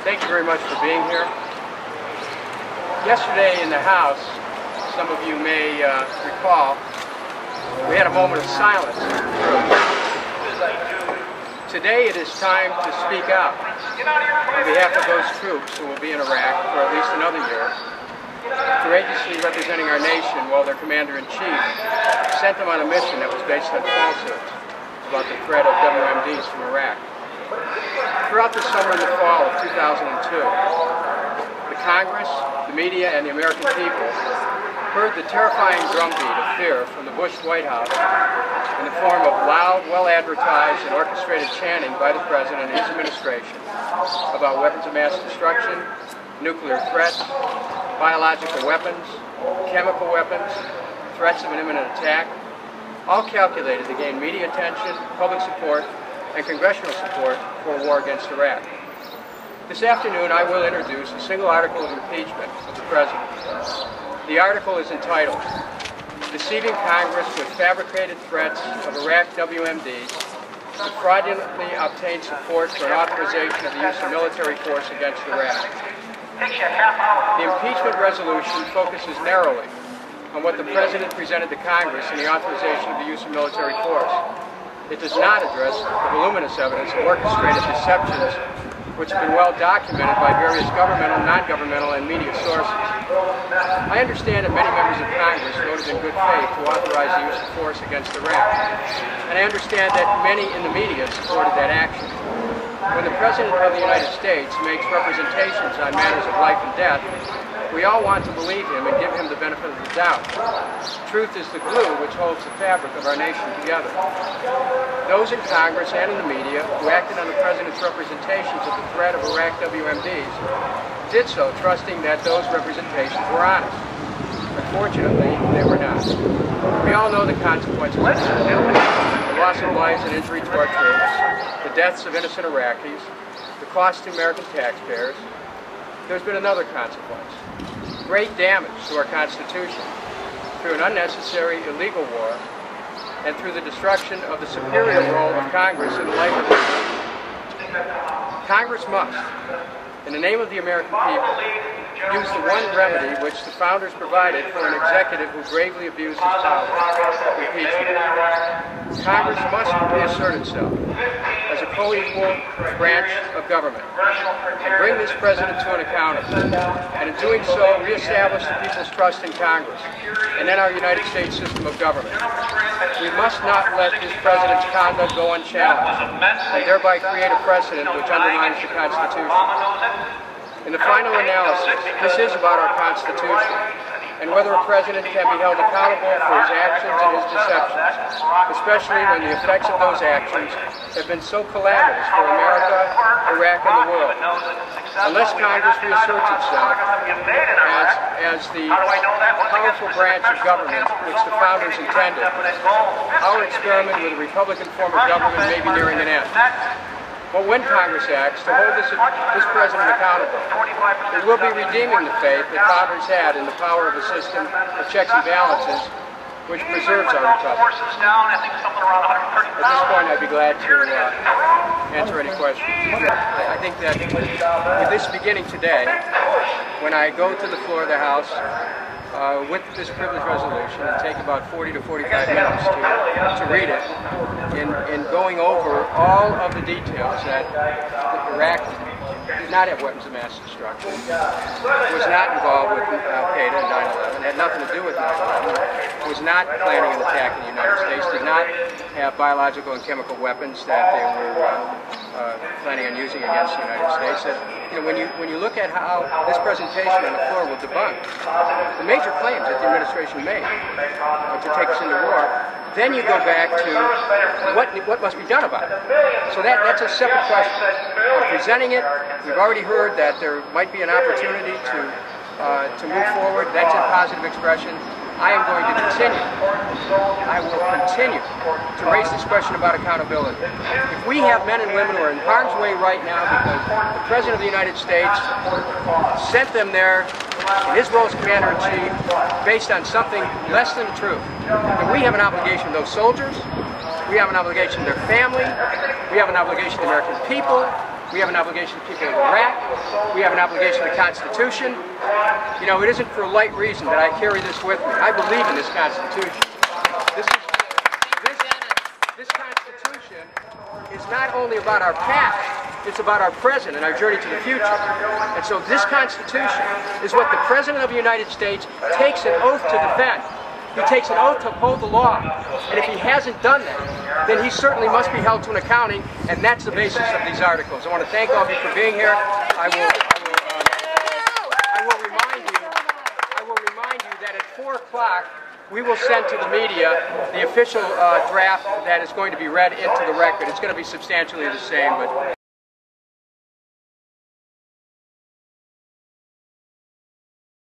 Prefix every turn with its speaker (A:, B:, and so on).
A: Thank you very much for being here. Yesterday in the House, some of you may recall, we had a moment of silence. Today it is time to speak out on behalf of those troops who will be in Iraq for at least another year, courageously representing our nation while their commander-in-chief sent them on a mission that was based on falsehoods about the threat of WMDs from Iraq. Throughout the summer and the fall of 2002, the Congress, the media, and the American people heard the terrifying drumbeat of fear from the Bush White House in the form of loud, well-advertised, and orchestrated chanting by the President and his administration about weapons of mass destruction, nuclear threats, biological weapons, chemical weapons, threats of an imminent attack, all calculated to gain media attention, public support, and congressional support for a war against Iraq. This afternoon I will introduce a single article of impeachment of the President. The article is entitled, "Deceiving Congress with Fabricated Threats of Iraq WMDs to Fraudulently Obtain Support for an Authorization of the Use of Military Force Against Iraq." The impeachment resolution focuses narrowly on what the President presented to Congress in the authorization of the use of military force. It does not address the voluminous evidence of orchestrated deceptions which have been well documented by various governmental, non-governmental, and media sources. I understand that many members of Congress voted in good faith to authorize the use of force against Iraq, and I understand that many in the media supported that action. When the President of the United States makes representations on matters of life and death, we all want to believe him and give him the benefit of the doubt. Truth is the glue which holds the fabric of our nation together. Those in Congress and in the media who acted on the President's representations of the threat of Iraq WMDs did so trusting that those representations were honest. Unfortunately, they were not. We all know the consequences of this: the loss of lives and injury to our troops, the deaths of innocent Iraqis, the cost to American taxpayers. There's been another consequence: great damage to our Constitution through an unnecessary, illegal war and through the destruction of the superior role of Congress in the life of the Congress must, in the name of the American people, use the one remedy which the founders provided for an executive who gravely abused his power: impeachment. Congress must reassert itself as a co-equal branch of government and bring this President to an accountable, and in doing so reestablish the people's trust in Congress and in our United States system of government. We must not let this President's conduct go unchallenged and thereby create a precedent which undermines the Constitution. In the final analysis, this is about our Constitution and whether a President can be held accountable for his actions and his deceptions, especially when the effects of those actions have been so calamitous for America, Iraq, and the world. Unless Congress reasserts itself as the powerful branch of government which the founders intended, our experiment with a Republican form of government may be nearing an end. But when Congress acts to hold this President accountable, it will be redeeming the faith that founders had in the power of a system of checks and balances which preserves our republic. At this point, I'd be glad to answer any questions. I think that with this beginning today, when I go to the floor of the House with this privilege resolution and take about 40 to 45 minutes to read it, in going over all of the details that Iraq did not have weapons of mass destruction, was not involved with Al-Qaeda and 9/11, had nothing to do with 9/11, was not planning an attack in the United States, did not have biological and chemical weapons that they were planning on using against the United States. And, when you look at how this presentation on the floor will debunk the major claims that the administration made to take us into war, then you go back to what must be done about it. So that's a separate question. Presenting it, we've already heard that there might be an opportunity to move forward. That's a positive expression. I am going to continue. I will continue to raise this question about accountability. If we have men and women who are in harm's way right now because the President of the United States sent them there in his role as Commander-in-Chief based on something less than the truth, then we have an obligation to those soldiers, We have an obligation to their family. We have an obligation to the American people. We have an obligation to people of Iraq. We have an obligation to the Constitution. You know, it isn't for a light reason that I carry this with me. I believe in this Constitution. This Constitution is not only about our past, it's about our present and our journey to the future. And so this Constitution is what the President of the United States takes an oath to defend. He takes an oath to uphold the law. And if he hasn't done that, then he certainly must be held to an accounting, and that's the basis of these articles. I want to thank all of you for being here. I will remind you that at 4 o'clock, we will send to the media the official draft that is going to be read into the record. It's going to be substantially the same, but